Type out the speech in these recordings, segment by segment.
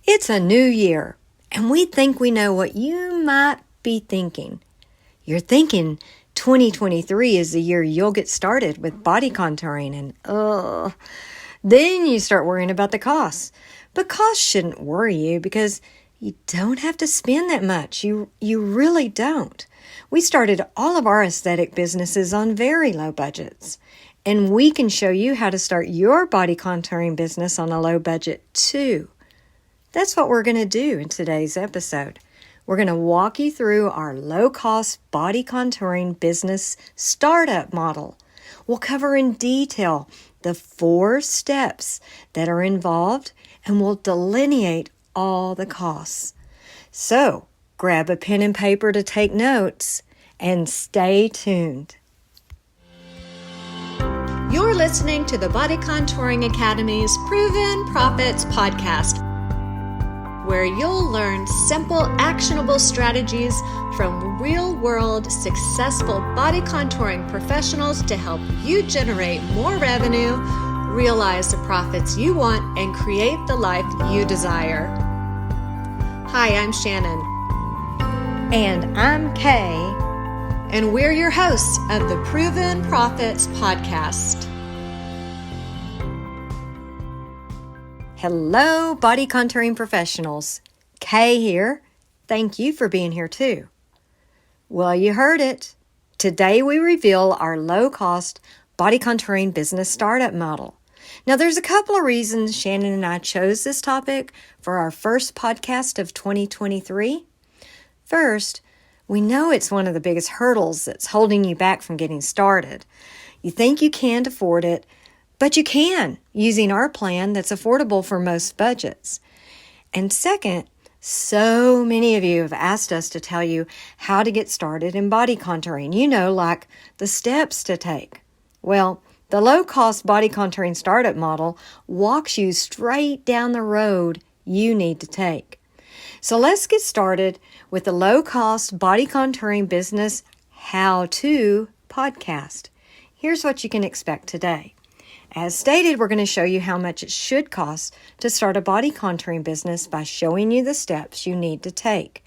It's a new year, and we think we know what you might be thinking. You're thinking 2023 is the year you'll get started with body contouring, and then you start worrying about the costs. But costs shouldn't worry you because you don't have to spend that much. You really don't. We started all of our aesthetic businesses on very low budgets, and we can show you how to start your body contouring business on a low budget too. That's what we're going to do in today's episode. We're going to walk you through our low-cost body contouring business startup model. We'll cover in detail the 4 steps that are involved, and we'll delineate all the costs. So, grab a pen and paper to take notes, and stay tuned. You're listening to the Body Contouring Academy's Proven Profits podcast, where you'll learn simple, actionable strategies from real-world, successful body contouring professionals to help you generate more revenue, realize the profits you want, and create the life you desire. Hi, I'm Shannon. And I'm Kay. And we're your hosts of the Proven Profits podcast. Hello, body contouring professionals. Kay here. Thank you for being here too. Well, you heard it. Today we reveal our low-cost body contouring business startup model. Now, there's a couple of reasons Shannon and I chose this topic for our first podcast of 2023. First, we know it's one of the biggest hurdles that's holding you back from getting started. You think you can't afford it, but you can, using our plan that's affordable for most budgets. And second, so many of you have asked us to tell you how to get started in body contouring. You know, like the steps to take. Well, the low-cost body contouring startup model walks you straight down the road you need to take. So let's get started with the low-cost body contouring business how-to podcast. Here's what you can expect today. As stated, we're going to show you how much it should cost to start a body contouring business by showing you the steps you need to take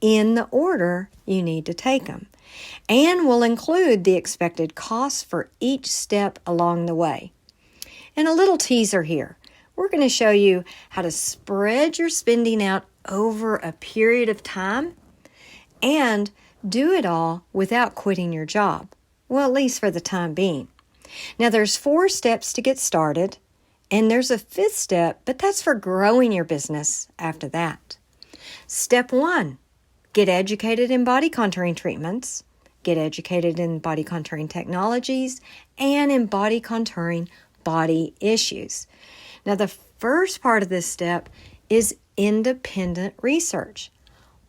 in the order you need to take them. And we'll include the expected costs for each step along the way. And a little teaser here. We're going to show you how to spread your spending out over a period of time and do it all without quitting your job. Well, at least for the time being. Now, there's 4 steps to get started, and there's a 5th step, but that's for growing your business after that. Step 1, get educated in body contouring treatments, get educated in body contouring technologies, and in body contouring body issues. Now, the first part of this step is independent research.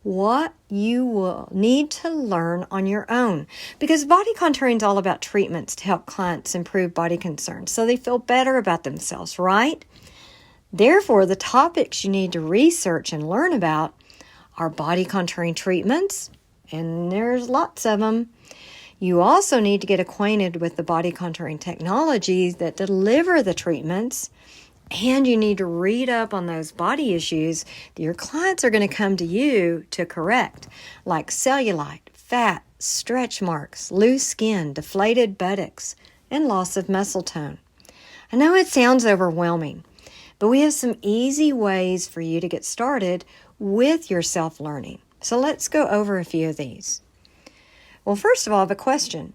What you will need to learn on your own. Because body contouring is all about treatments to help clients improve body concerns so they feel better about themselves, right? Therefore, the topics you need to research and learn about are body contouring treatments, and there's lots of them. You also need to get acquainted with the body contouring technologies that deliver the treatments. And you need to read up on those body issues that your clients are going to come to you to correct, like cellulite, fat, stretch marks, loose skin, deflated buttocks, and loss of muscle tone. I know it sounds overwhelming, but we have some easy ways for you to get started with your self-learning. So let's go over a few of these. Well, first of all, I have a question.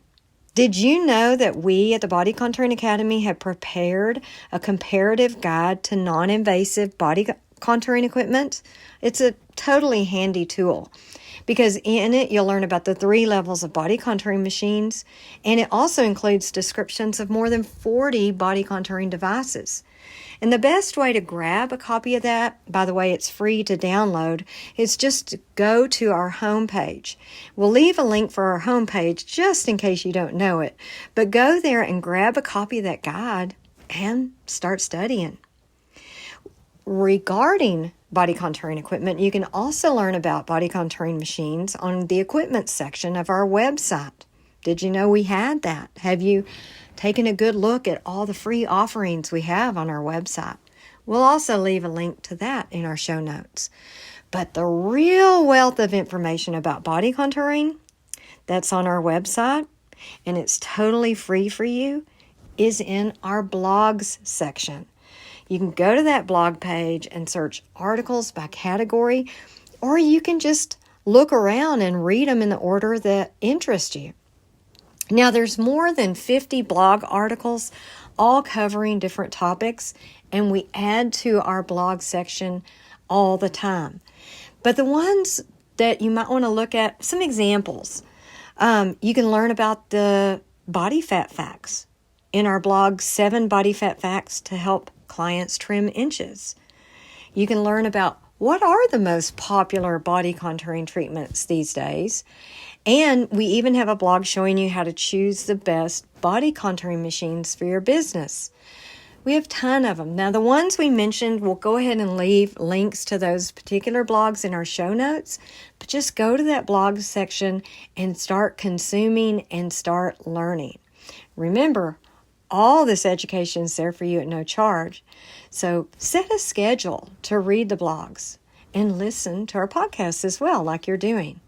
Did you know that we at the Body Contouring Academy have prepared a comparative guide to non-invasive body contouring equipment? It's a totally handy tool because in it you'll learn about the 3 levels of body contouring machines, and it also includes descriptions of more than 40 body contouring devices. And the best way to grab a copy of that, by the way, it's free to download, is just to go to our homepage. We'll leave a link for our homepage just in case you don't know it. But go there and grab a copy of that guide and start studying. Regarding body contouring equipment, you can also learn about body contouring machines on the equipment section of our website. Did you know we had that? Have you taken a good look at all the free offerings we have on our website? We'll also leave a link to that in our show notes. But the real wealth of information about body contouring that's on our website, and it's totally free for you, is in our blogs section. You can go to that blog page and search articles by category, or you can just look around and read them in the order that interests you. Now, there's more than 50 blog articles, all covering different topics, and we add to our blog section all the time. But the ones that you might want to look at, some examples. You can learn about the body fat facts in our blog, 7 Body Fat Facts to Help Clients Trim Inches. You can learn about what are the most popular body contouring treatments these days. And we even have a blog showing you how to choose the best body contouring machines for your business. We have a ton of them. Now, the ones we mentioned, we'll go ahead and leave links to those particular blogs in our show notes. But just go to that blog section and start consuming and start learning. Remember, all this education is there for you at no charge. So set a schedule to read the blogs and listen to our podcasts as well, like you're doing.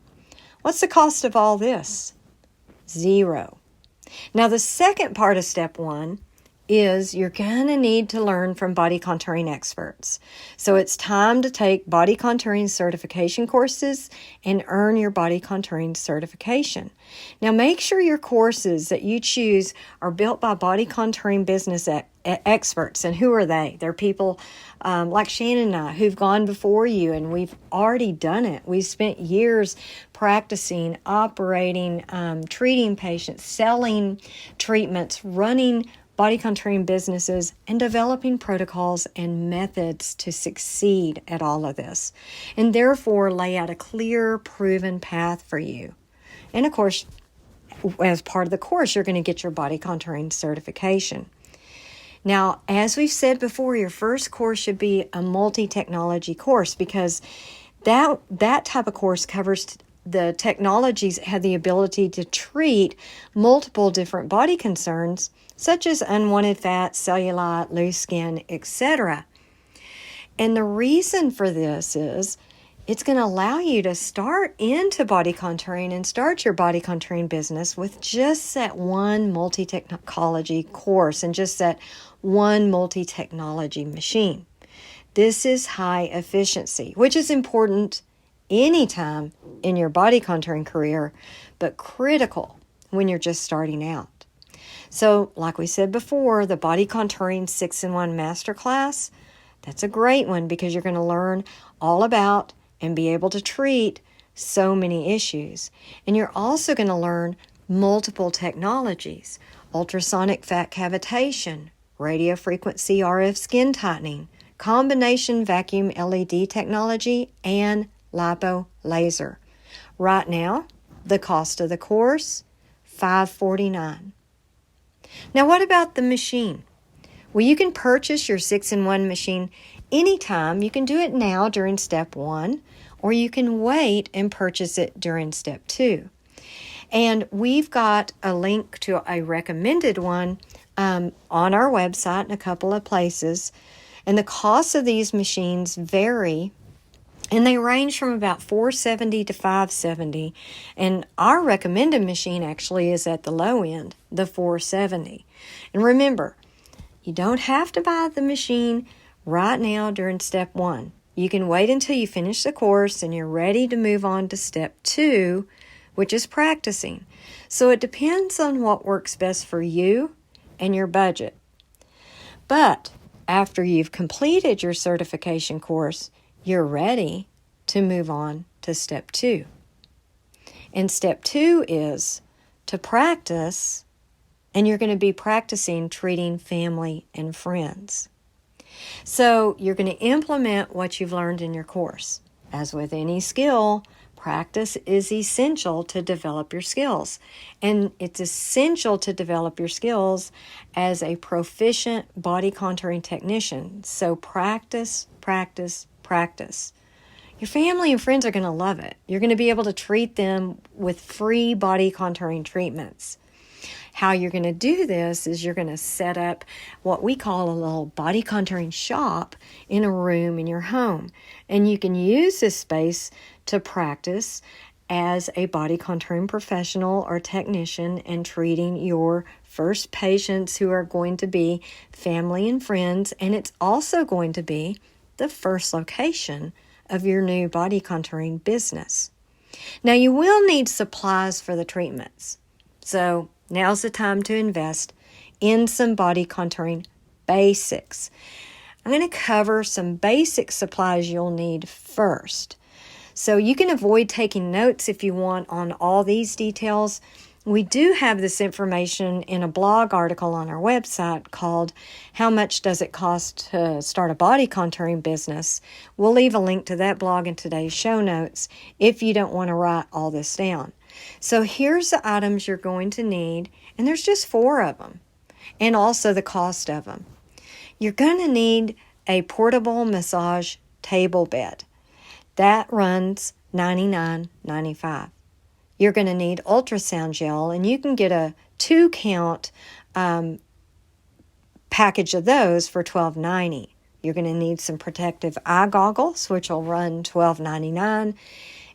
What's the cost of all this? 0. Now, the second part of step 1 is you're going to need to learn from body contouring experts. So it's time to take body contouring certification courses and earn your body contouring certification. Now, make sure your courses that you choose are built by body contouring business experts. And who are they? They're people like Shannon and I who've gone before you, and we've already done it. We've spent years practicing, operating, treating patients, selling treatments, running body contouring businesses, and developing protocols and methods to succeed at all of this, and therefore lay out a clear, proven path for you. And of course, as part of the course, you're going to get your body contouring certification. Now, as we've said before, your first course should be a multi-technology course, because that type of course covers the technologies that have the ability to treat multiple different body concerns, such as unwanted fat, cellulite, loose skin, etc. And the reason for this is it's going to allow you to start into body contouring and start your body contouring business with just that one multi-technology course and just that one multi-technology machine. This is high efficiency, which is important anytime in your body contouring career, but critical when you're just starting out. So, like we said before, the Body Contouring 6-in-1 Masterclass, that's a great one because you're going to learn all about and be able to treat so many issues. And you're also going to learn multiple technologies: ultrasonic fat cavitation, radiofrequency RF skin tightening, combination vacuum LED technology, and lipo laser. Right now, the cost of the course, $549. Now, what about the machine? Well, you can purchase your 6-in-1 machine anytime. You can do it now during step 1, or you can wait and purchase it during step 2. And we've got a link to a recommended one on our website in a couple of places. And the costs of these machines vary, and they range from about $470 to $570. And our recommended machine actually is at the low end, the $470. And remember, you don't have to buy the machine right now during step 1. You can wait until you finish the course and you're ready to move on to step 2, which is practicing. So it depends on what works best for you and your budget. But after you've completed your certification course, you're ready to move on to step 2. And step 2 is to practice, and you're going to be practicing treating family and friends. So you're going to implement what you've learned in your course. As with any skill, practice is essential to develop your skills. And it's essential to develop your skills as a proficient body contouring technician. So practice, practice, practice. Your family and friends are going to love it. You're going to be able to treat them with free body contouring treatments. How you're going to do this is you're going to set up what we call a little body contouring shop in a room in your home. And you can use this space to practice as a body contouring professional or technician and treating your first patients who are going to be family and friends. And it's also going to be the first location of your new body contouring business. Now, you will need supplies for the treatments. So now's the time to invest in some body contouring basics. I'm going to cover some basic supplies you'll need first. So you can avoid taking notes if you want on all these details. We do have this information in a blog article on our website called How Much Does It Cost to Start a Body Contouring Business? We'll leave a link to that blog in today's show notes if you don't want to write all this down. So here's the items you're going to need, and there's just 4 of them, and also the cost of them. You're going to need a portable massage table bed. That runs $99.95. You're going to need ultrasound gel, and you can get a 2-count package of those for $12.90. You're going to need some protective eye goggles, which will run $12.99,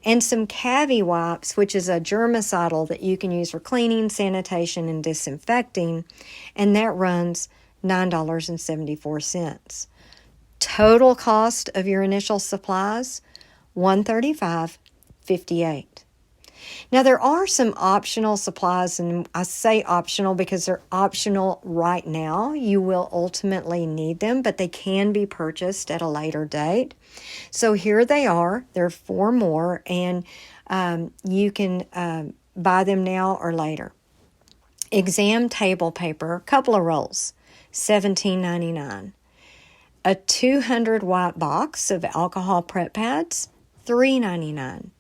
and some Cavi wipes, which is a germicidal that you can use for cleaning, sanitation, and disinfecting, and that runs $9.74. Total cost of your initial supplies, $135.58. Now, there are some optional supplies, and I say optional because they're optional right now. You will ultimately need them, but they can be purchased at a later date. So here they are. There are 4 more, and you can buy them now or later. Exam table paper, a couple of rolls, $17.99. A 200 white box of alcohol prep pads, $3.99.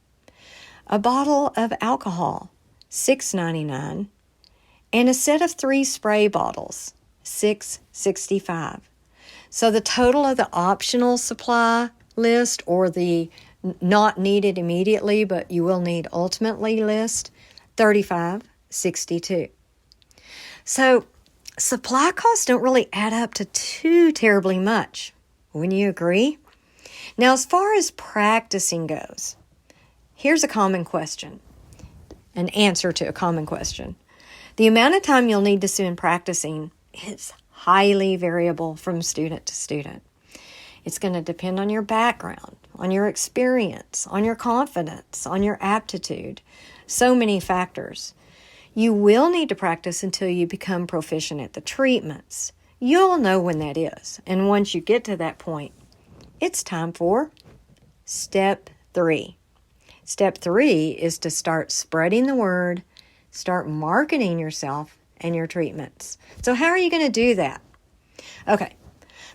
A bottle of alcohol, $6.99, and a set of 3 spray bottles, $6.65. So the total of the optional supply list, or the not needed immediately but you will need ultimately list, $35.62. So supply costs don't really add up to too terribly much. Wouldn't you agree? Now, as far as practicing goes, here's a common question, an answer to a common question. The amount of time you'll need to spend practicing is highly variable from student to student. It's going to depend on your background, on your experience, on your confidence, on your aptitude, so many factors. You will need to practice until you become proficient at the treatments. You'll know when that is, and once you get to that point, it's time for Step 3. Step 3 is to start spreading the word, start marketing yourself and your treatments. So how are you going to do that? Okay,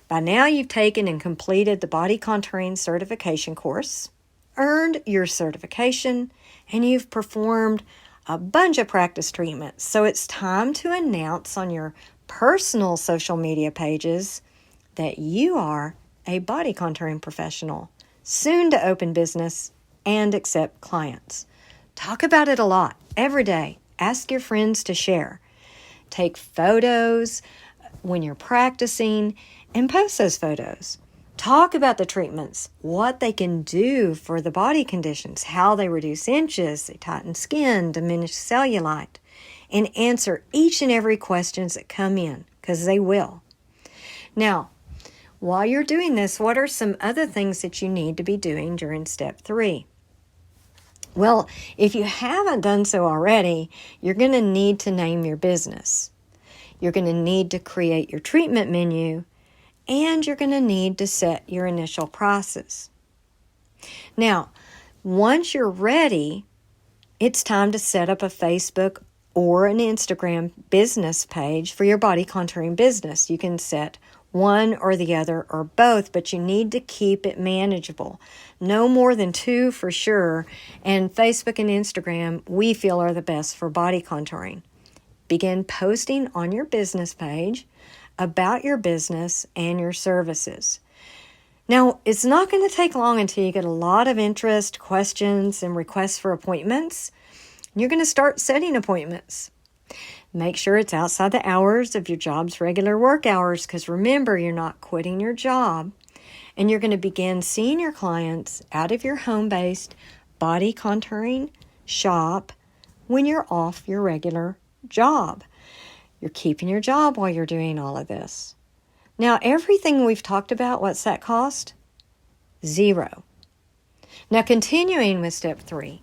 by now you've taken and completed the body contouring certification course, earned your certification, and you've performed a bunch of practice treatments. So it's time to announce on your personal social media pages that you are a body contouring professional, soon to open business and accept clients. Talk about it a lot, every day. Ask your friends to share. Take photos when you're practicing and post those photos. Talk about the treatments, what they can do for the body conditions, how they reduce inches, they tighten skin, diminish cellulite, and answer each and every questions that come in, because they will. Now, while you're doing this, what are some other things that you need to be doing during Step 3? Well, if you haven't done so already, you're going to need to name your business. You're going to need to create your treatment menu, and you're going to need to set your initial prices. Now, once you're ready, it's time to set up a Facebook or an Instagram business page for your body contouring business. You can set one or the other or both, but you need to keep it manageable. No more than 2 for sure, and Facebook and Instagram we feel are the best for body contouring. Begin posting on your business page about your business and your services. Now, it's not going to take long until you get a lot of interest, questions, and requests for appointments. You're going to start setting appointments. Make sure it's outside the hours of your job's regular work hours, because remember, you're not quitting your job. And you're going to begin seeing your clients out of your home-based body contouring shop when you're off your regular job. You're keeping your job while you're doing all of this. Now, everything we've talked about, what's that cost? 0. Now, continuing with step 3.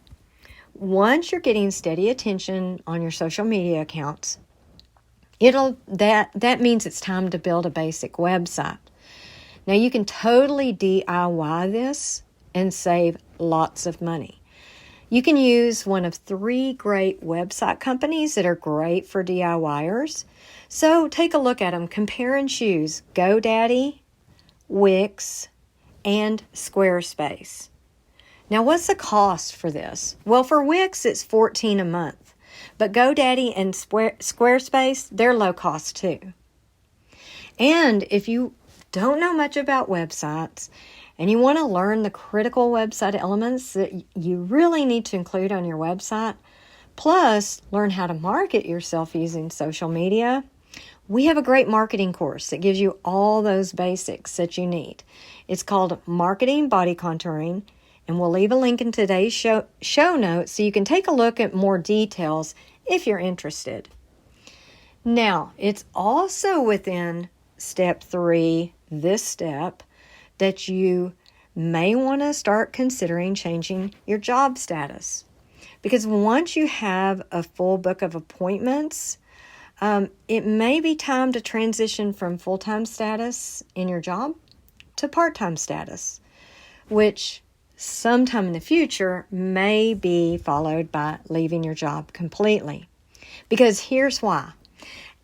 Once you're getting steady attention on your social media accounts, that means it's time to build a basic website. Now, you can totally DIY this and save lots of money. You can use one of 3 great website companies that are great for DIYers. So take a look at them. Compare and choose GoDaddy, Wix, and Squarespace. Now, what's the cost for this? Well, for Wix, it's $14 a month. But GoDaddy and Squarespace, they're low cost too. And if you don't know much about websites and you want to learn the critical website elements that you really need to include on your website, plus learn how to market yourself using social media, we have a great marketing course that gives you all those basics that you need. It's called Marketing Body Contouring, and we'll leave a link in today's show notes so you can take a look at more details if you're interested. Now, it's also within step 3, this step, that you may want to start considering changing your job status. Because once you have a full book of appointments, it may be time to transition from full-time status in your job to part-time status, which sometime in the future may be followed by leaving your job completely. Because here's why.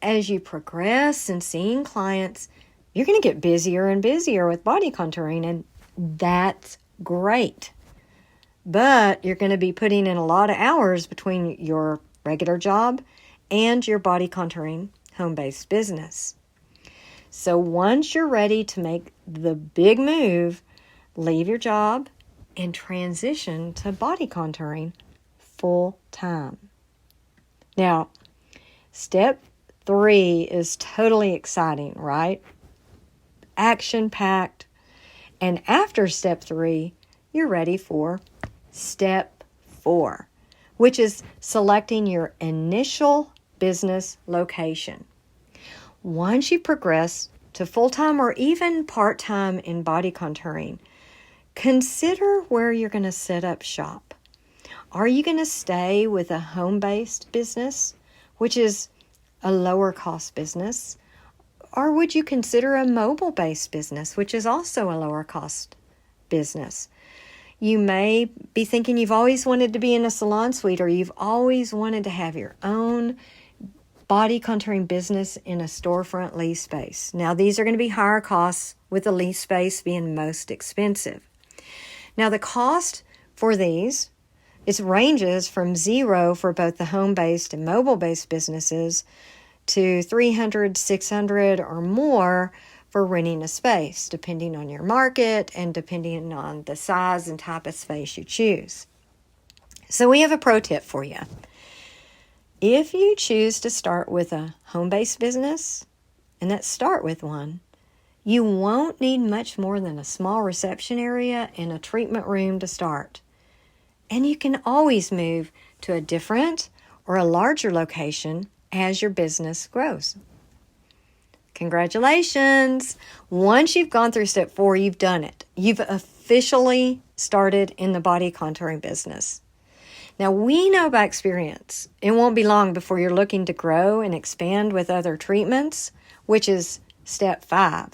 As you progress in seeing clients, you're going to get busier and busier with body contouring, and that's great. But you're going to be putting in a lot of hours between your regular job and your body contouring home-based business. So once you're ready to make the big move, leave your job and transition to body contouring full time. Now, step 3 is totally exciting, right? Action-packed. And after step 3, you're ready for step 4, which is selecting your initial business location. Once you progress to full-time or even part-time in body contouring, consider where you're going to set up shop. Are you going to stay with a home-based business, which is a lower cost business? Or would you consider a mobile-based business, which is also a lower cost business? You may be thinking you've always wanted to be in a salon suite, or you've always wanted to have your own body contouring business in a storefront lease space. Now, these are going to be higher costs, with the lease space being most expensive. Now, the cost for these, it ranges from 0 for both the home-based and mobile-based businesses to $300, $600 or more for renting a space, depending on your market and depending on the size and type of space you choose. So we have a pro tip for you. If you choose to start with a home-based business, and let's start with one, you won't need much more than a small reception area and a treatment room to start. And you can always move to a different or a larger location as your business grows. Congratulations! Once you've gone through step 4, you've done it. You've officially started in the body contouring business. Now, we know by experience, it won't be long before you're looking to grow and expand with other treatments, which is step 5.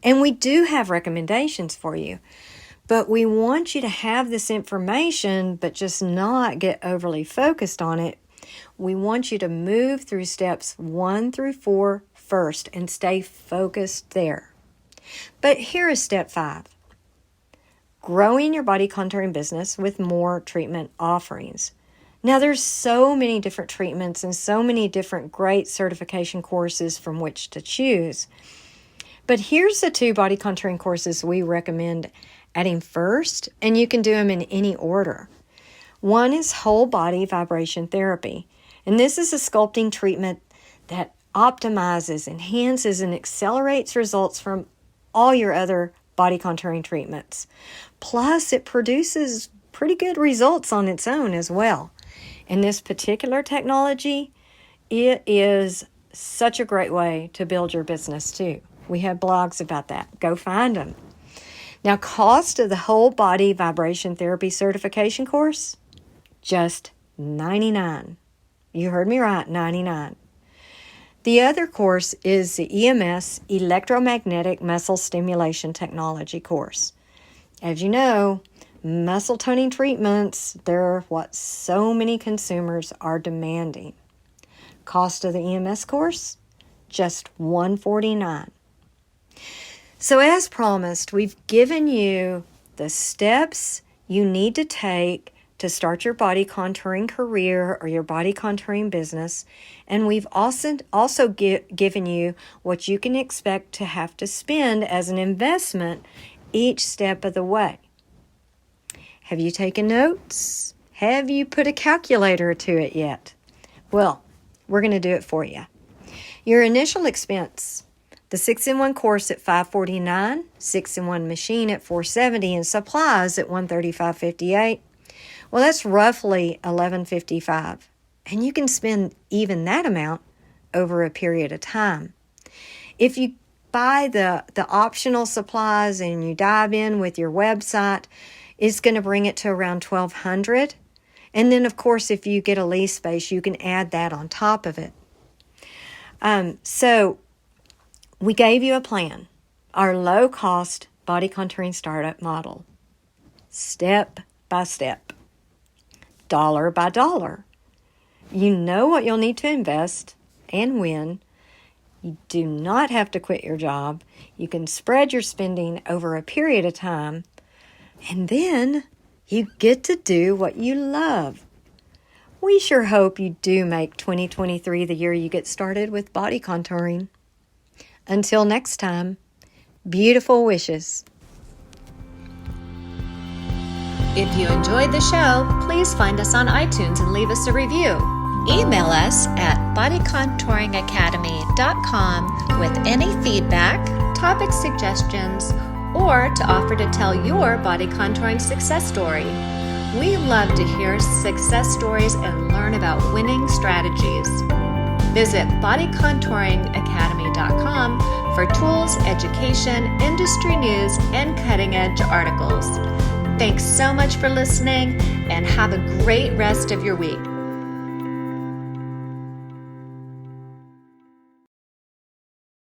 And we do have recommendations for you. But we want you to have this information, but just not get overly focused on it. We want you to move through steps 1 through 4 first and stay focused there. But here is step 5. Growing your body contouring business with more treatment offerings. Now, there's so many different treatments and so many different great certification courses from which to choose. But here's the 2 body contouring courses we recommend adding first, and you can do them in any order. One is Whole Body Vibration Therapy, and this is a sculpting treatment that optimizes, enhances, and accelerates results from all your other body contouring treatments. Plus, it produces pretty good results on its own as well. And this particular technology, it is such a great way to build your business too. We have blogs about that. Go find them. Now, cost of the whole body vibration therapy certification course, just $99. You heard me right, $99. The other course is the EMS, Electromagnetic Muscle Stimulation Technology course. As you know, muscle toning treatments, they're what so many consumers are demanding. Cost of the EMS course, just $149. So as promised, we've given you the steps you need to take to start your body contouring career or your body contouring business. And we've also given you what you can expect to have to spend as an investment each step of the way. Have you taken notes? Have you put a calculator to it yet? Well, we're going to do it for you. Your initial expense, the 6-in-1 course at $549, 6-in-1 machine at $470, and supplies at $135.58. Well, that's roughly $11.55, and you can spend even that amount over a period of time. If you buy the optional supplies and you dive in with your website, it's going to bring it to around $1,200. And then, of course, if you get a lease space, you can add that on top of it. So we gave you a plan, our low-cost body contouring startup model, step by step, dollar by dollar. You know what you'll need to invest and when. You do not have to quit your job. You can spread your spending over a period of time, and then you get to do what you love. We sure hope you do make 2023 the year you get started with body contouring. Until next time, beautiful wishes. If you enjoyed the show, please find us on iTunes and leave us a review. Email us at bodycontouringacademy.com with any feedback, topic suggestions, or to offer to tell your body contouring success story. We love to hear success stories and learn about winning strategies. Visit bodycontouringacademy.com for tools, education, industry news, and cutting-edge articles. Thanks so much for listening, and have a great rest of your week.